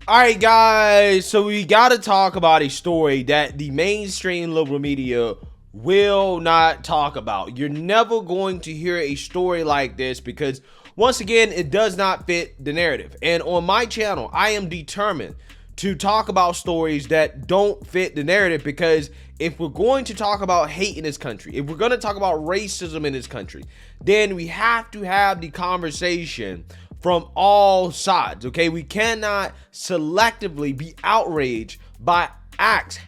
All right, guys, so we got to talk about a story that the mainstream liberal media will not talk about. You're never going to hear a story like this because, once again, it does not fit the narrative. And on my channel, I am determined to talk about stories that don't fit the narrative, because if we're going to talk about hate in this country, if we're going to talk about racism in this country, then we have to have the conversation from all sides. Okay, we cannot selectively be outraged by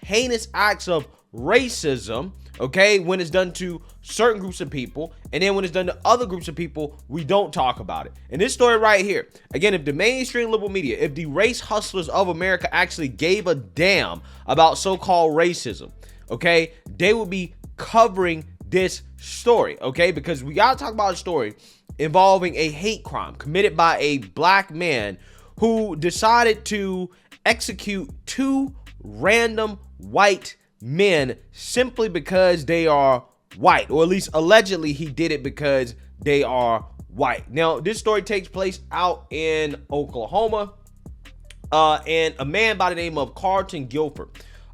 heinous acts of racism, okay, when it's done to certain groups of people, and then when it's done to other groups of people, we don't talk about it. And this story right here, again, if the mainstream liberal media, if the race hustlers of America actually gave a damn about so-called racism, okay, they would be covering this story, okay, because we gotta talk about a story involving a hate crime committed by a black man who decided to execute two random white men simply because they are white, or at least allegedly he did it because they are white. Now, this story takes place out in Oklahoma, and a man by the name of Carlton Guilford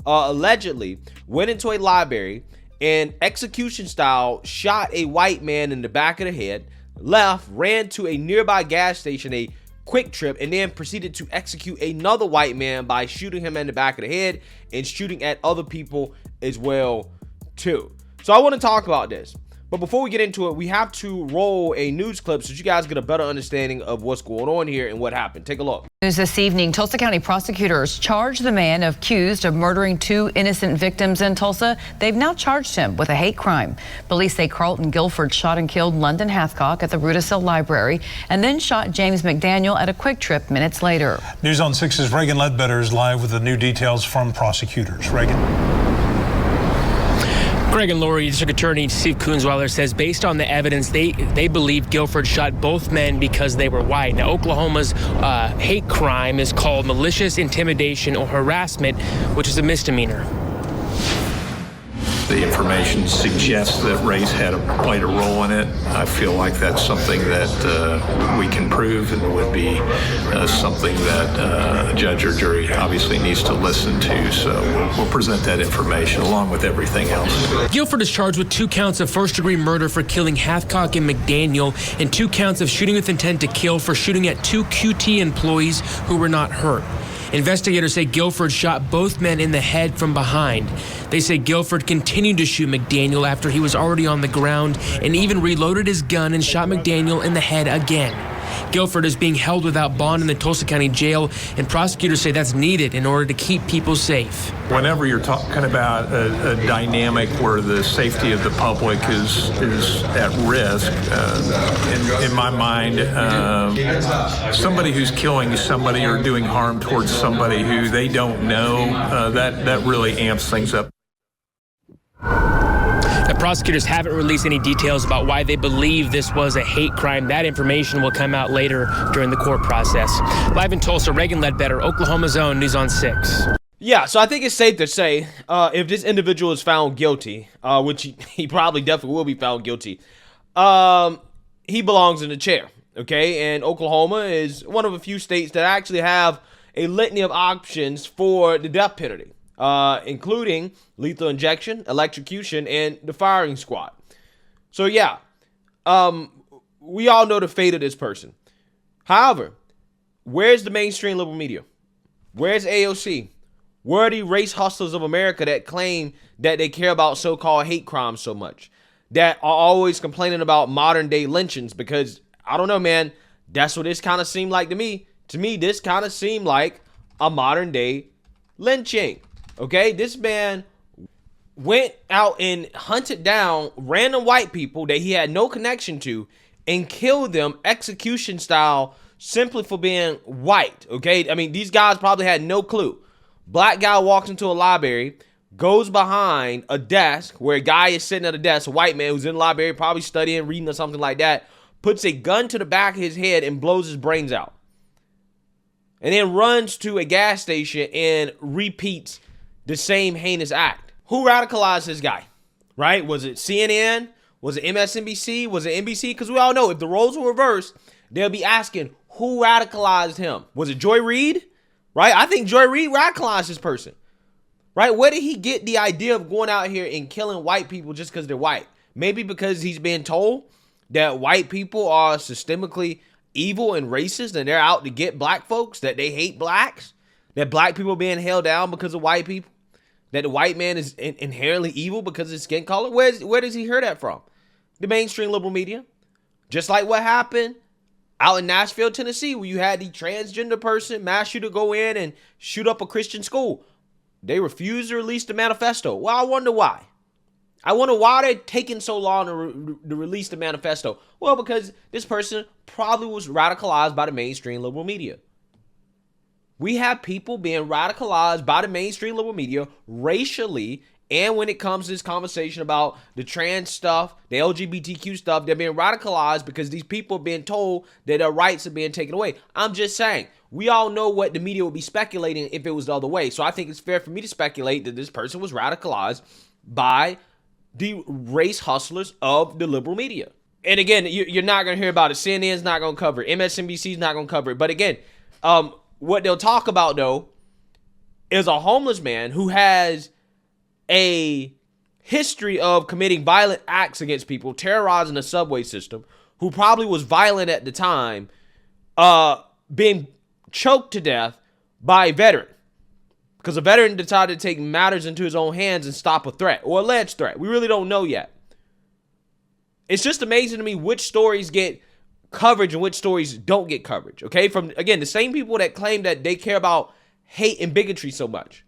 allegedly went into a library and execution style shot a white man in the back of the head, left, ran to a nearby gas station, a Quick Trip, and then proceeded to execute another white man by shooting him in the back of the head and shooting at other people as well too. So I want to talk about this, but before we get into it, we have to roll a news clip so you guys get a better understanding of what's going on here and what happened. Take a look. News this evening, Tulsa County prosecutors charged the man accused of murdering two innocent victims in Tulsa. They've now charged him with a hate crime. Police say Carlton Guilford shot and killed London Hathcock at the Rudisill Library and then shot James McDaniel at a Quick Trip minutes later. News on 6's Reagan Ledbetter is live with the new details from prosecutors. Reagan. Greg and Lori, District Attorney Steve Kunzweiler says based on the evidence, they believe Guilford shot both men because they were white. Now, Oklahoma's hate crime is called malicious intimidation or harassment, which is a misdemeanor. The information suggests that race played a role in it. I feel like that's something that we can prove, and would be something that a judge or jury obviously needs to listen to. So we'll present that information along with everything else. Guilford is charged with 2 counts of first-degree murder for killing Hathcock and McDaniel, and 2 counts of shooting with intent to kill for shooting at 2 QT employees who were not hurt. Investigators say Guilford shot both men in the head from behind. They say Guilford continued to shoot McDaniel after he was already on the ground, and even reloaded his gun and shot McDaniel in the head again. Guilford is being held without bond in the Tulsa County Jail, and prosecutors say that's needed in order to keep people safe. Whenever you're talking about a dynamic where the safety of the public is at risk, in my mind, somebody who's killing somebody or doing harm towards somebody who they don't know, that really amps things up. The prosecutors haven't released any details about why they believe this was a hate crime. That information will come out later during the court process. Live in Tulsa, Reagan Ledbetter, Oklahoma's own News on 6. Yeah, so I think it's safe to say if this individual is found guilty, which he probably definitely will be found guilty, he belongs in the chair, okay? And Oklahoma is one of a few states that actually have a litany of options for the death penalty, including lethal injection, electrocution, and the firing squad. So yeah, we all know the fate of this person. However, where's the mainstream liberal media? Where's AOC? Where are the race hustlers of America that claim that they care about so-called hate crimes so much, that are always complaining about modern day lynchings? Because I don't know, man, that's what this kind of seemed like to me. To me, this kind of seemed like a modern day lynching. Okay, this man went out and hunted down random white people that he had no connection to and killed them execution style simply for being white. Okay, I mean, these guys probably had no clue. Black guy walks into a library, goes behind a desk where a guy is sitting at a desk, a white man who's in the library, probably studying, reading or something like that, puts a gun to the back of his head and blows his brains out. And then runs to a gas station and repeats the same heinous act. Who radicalized this guy, right? Was it CNN? Was it MSNBC? Was it NBC? Because we all know if the roles were reversed, they'll be asking who radicalized him. Was it Joy Reid? right? I think Joy Reid radicalized this person, right? Where did he get the idea of going out here and killing white people just because they're white? Maybe because he's been told that white people are systemically evil and racist and they're out to get black folks, that they hate blacks, that black people are being held down because of white people, that the white man is inherently evil because of his skin color. Where does he hear that from? The mainstream liberal media. Just like what happened out in Nashville, Tennessee, where you had the transgender person mass shooter go in and shoot up a Christian school. They refused to release the manifesto. Well, I wonder why. I wonder why they're taking so long to release the manifesto. Well, because this person probably was radicalized by the mainstream liberal media. We have people being radicalized by the mainstream liberal media racially, and when it comes to this conversation about the trans stuff, the LGBTQ stuff, they're being radicalized because these people are being told that their rights are being taken away. I'm just saying, we all know what the media would be speculating if it was the other way. So I think it's fair for me to speculate that this person was radicalized by the race hustlers of the liberal media. And again, you're not going to hear about it. CNN's not going to cover it. MSNBC's not going to cover it. But again, what they'll talk about, though, is a homeless man who has a history of committing violent acts against people, terrorizing the subway system, who probably was violent at the time, being choked to death by a veteran. Because a veteran decided to take matters into his own hands and stop a threat, or alleged threat. We really don't know yet. It's just amazing to me which stories get coverage and which stories don't get coverage, okay? From, again, the same people that claim that they care about hate and bigotry so much.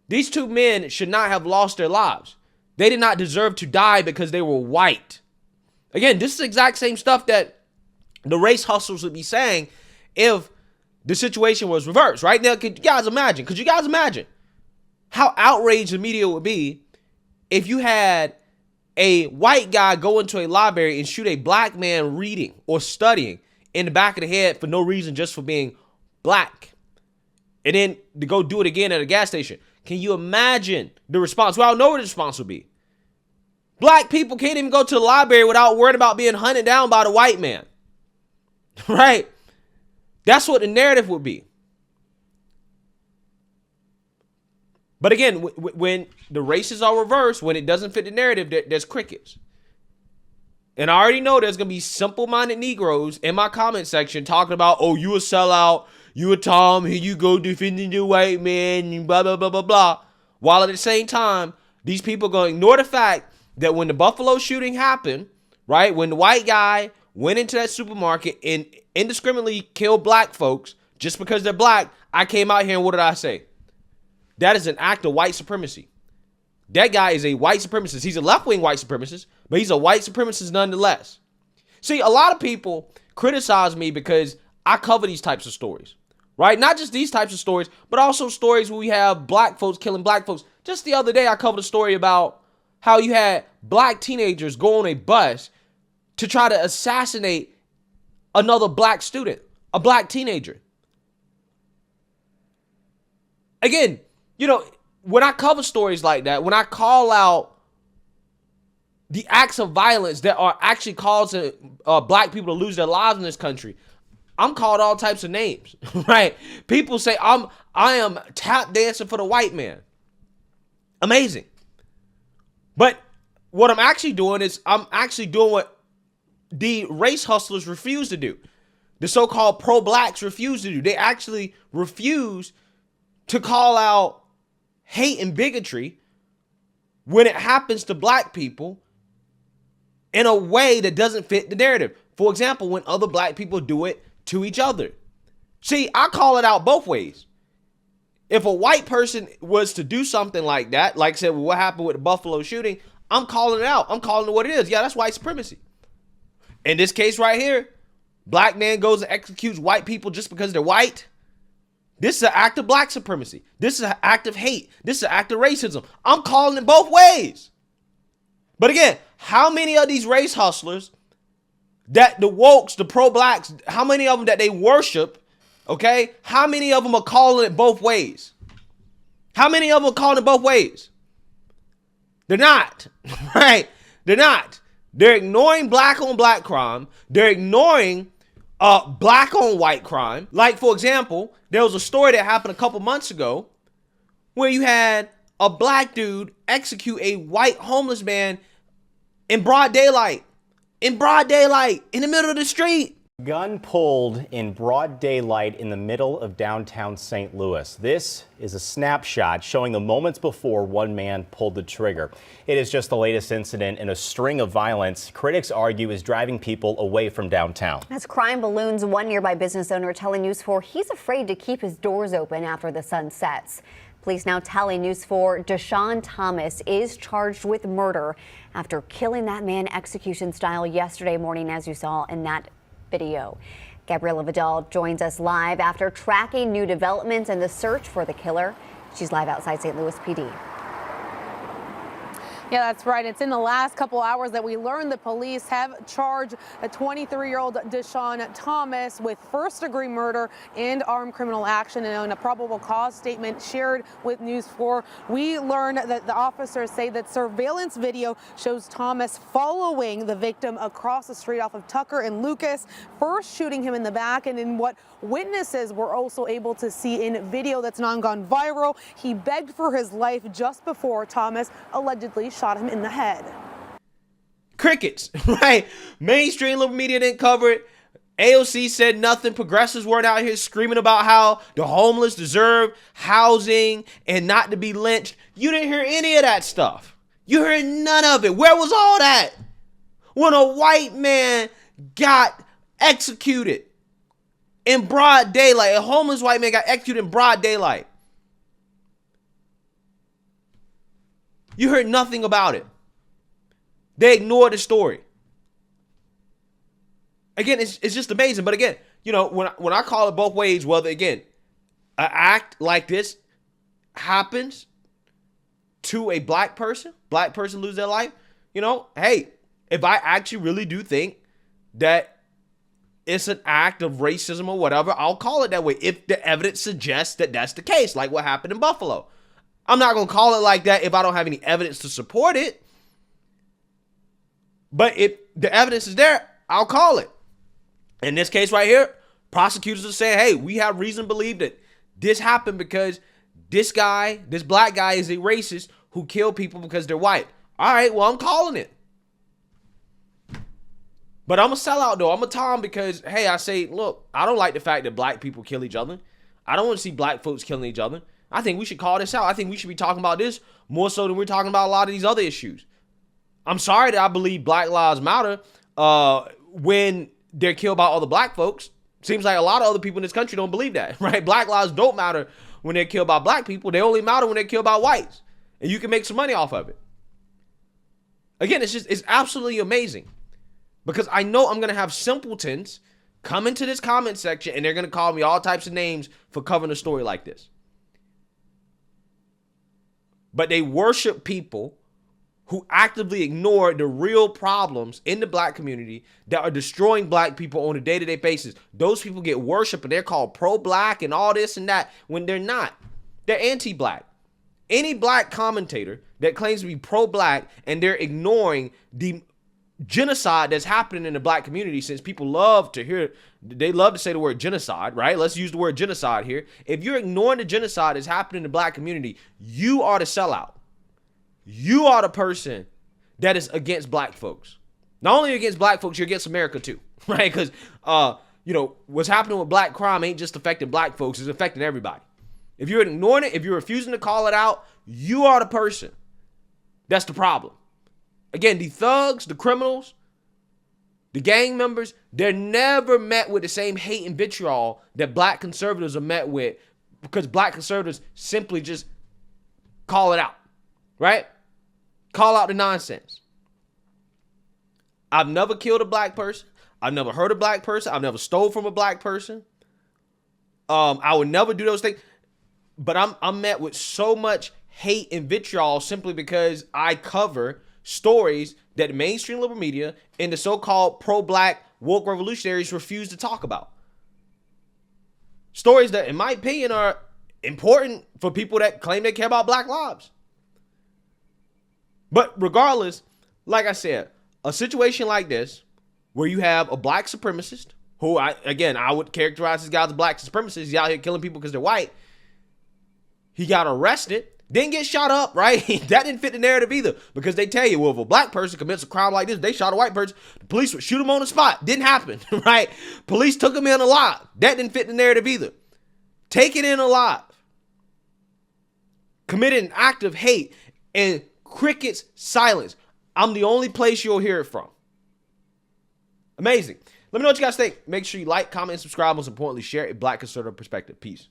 These two men should not have lost their lives. They did not deserve to die because they were white. Again, this is the exact same stuff that the race hustlers would be saying if the situation was reversed. Right now, could you guys imagine how outraged the media would be if you had a white guy go into a library and shoot a black man reading or studying in the back of the head for no reason, just for being black, and then to go do it again at a gas station? Can you imagine the response? Well, I know what the response would be. Black people can't even go to the library without worrying about being hunted down by the white man. Right? That's what the narrative would be. But again, when the races are reversed, when it doesn't fit the narrative, there's crickets. And I already know there's going to be simple-minded Negroes in my comment section talking about, oh, you a sellout, you a Tom, here you go defending the white man, and blah, blah, blah, blah, blah. While at the same time, these people are going to ignore the fact that when the Buffalo shooting happened, right, when the white guy went into that supermarket and indiscriminately killed black folks just because they're black, I came out here and what did I say? That is an act of white supremacy. That guy is a white supremacist. He's a left-wing white supremacist, but he's a white supremacist nonetheless. See, a lot of people criticize me because I cover these types of stories, right? Not just these types of stories, but also stories where we have black folks killing black folks. Just the other day, I covered a story about how you had black teenagers go on a bus to try to assassinate another black student, a black teenager. Again, you know, when I cover stories like that, when I call out the acts of violence that are actually causing black people to lose their lives in this country, I'm called all types of names, right? People say I am tap dancing for the white man. Amazing. But what I'm actually doing is I'm actually doing what the race hustlers refuse to do. The so-called pro-blacks refuse to do. They actually refuse to call out hate and bigotry when it happens to black people in a way that doesn't fit the narrative. For example, when other black people do it to each other. See, I call it out both ways. If a white person was to do something like that, like I said, what happened with the Buffalo shooting, I'm calling it out. I'm calling it what it is. Yeah, that's white supremacy. In this case right here, black man goes and executes white people just because they're white. This is an act of black supremacy. This is an act of hate. This is an act of racism. I'm calling it both ways. But again, how many of these race hustlers that the wokes, the pro-blacks, how many of them that they worship, okay? How many of them are calling it both ways? How many of them are calling it both ways? They're not, right? They're not. They're ignoring black on black crime. They're ignoring black on white crime. Like, for example, there was a story that happened a couple months ago where you had a black dude execute a white homeless man in broad daylight. In broad daylight, in the middle of the street. Gun pulled in broad daylight in the middle of downtown St. Louis. This is a snapshot showing the moments before one man pulled the trigger. It is just the latest incident in a string of violence critics argue is driving people away from downtown. As crime balloons, one nearby business owner telling News 4 he's afraid to keep his doors open after the sun sets. Police now telling News 4 Deshaun Thomas is charged with murder after killing that man execution style yesterday morning, as you saw in that video. Gabriella Vidal joins us live after tracking new developments in the search for the killer. She's live outside St. Louis PD. Yeah, that's right. It's in the last couple hours that we learned the police have charged a 23-year-old Deshaun Thomas with first-degree murder and armed criminal action. And in a probable cause statement shared with News 4, we learned that the officers say that surveillance video shows Thomas following the victim across the street off of Tucker and Lucas, first shooting him in the back, and in what witnesses were also able to see in video that's now gone viral, he begged for his life just before Thomas allegedly shot him in the head. Crickets, right? Mainstream liberal media didn't cover it. AOC said nothing. Progressives weren't out here screaming about how the homeless deserve housing and not to be lynched. You didn't hear any of that stuff. You heard none of it. Where was all that? When a white man got executed in broad daylight, a homeless white man got executed in broad daylight. You heard nothing about it. They ignored the story. Again, it's just amazing. But again, you know, when I call it both ways, whether, again, an act like this happens to a black person lose their life, you know, hey, if I actually really do think that it's an act of racism or whatever, I'll call it that way if the evidence suggests that that's the case, like what happened in Buffalo. I'm not going to call it like that if I don't have any evidence to support it. But if the evidence is there, I'll call it. In this case right here, prosecutors are saying, hey, we have reason to believe that this happened because this black guy is a racist who killed people because they're white. All right, well, I'm calling it. But I'm a sellout, though. I'm a Tom because, hey, I say, look, I don't like the fact that black people kill each other. I don't want to see black folks killing each other. I think we should call this out. I think we should be talking about this more so than we're talking about a lot of these other issues. I'm sorry that I believe Black Lives Matter when they're killed by other black folks. Seems like a lot of other people in this country don't believe that, right? Black lives don't matter when they're killed by black people. They only matter when they're killed by whites. And you can make some money off of it. Again, it's absolutely amazing. Because I know I'm going to have simpletons come into this comment section and they're going to call me all types of names for covering a story like this. But they worship people who actively ignore the real problems in the black community that are destroying black people on a day-to-day basis. Those people get worshiped and they're called pro-black and all this and that when they're not. They're anti-black. Any black commentator that claims to be pro-black and they're ignoring the genocide that's happening in the black community, since people love to say the word genocide, right? Let's use the word genocide here. If you're ignoring the genocide that's happening in the black community, you are the sellout. You are the person that is against black folks. Not only against black folks, you're against America too, right? Because, what's happening with black crime ain't just affecting black folks, it's affecting everybody. If you're ignoring it, if you're refusing to call it out, you are the person that's the problem. Again, the thugs, the criminals, the gang members, they're never met with the same hate and vitriol that black conservatives are met with, because black conservatives simply just call it out, right? Call out the nonsense. I've never killed a black person. I've never hurt a black person. I've never stole from a black person. I would never do those things. But I'm met with so much hate and vitriol simply because I cover stories that the mainstream liberal media and the so-called pro-black woke revolutionaries refuse to talk about. Stories that, in my opinion, are important for people that claim they care about black lives. But regardless, like I said, a situation like this, where you have a black supremacist who I would characterize this guy as a black supremacist. He's out here killing people because they're white. He got arrested, didn't get shot up, right? That didn't fit the narrative either, because they tell you, well, if a black person commits a crime like this, they shot a white person, the police would shoot him on the spot. Didn't happen, right? Police took him in alive. That didn't fit the narrative either. Taken in alive. Committed an act of hate, and crickets silence. I'm the only place you'll hear it from. Amazing. Let me know what you guys think. Make sure you like, comment, and subscribe. Most importantly, share a black conservative perspective. Peace.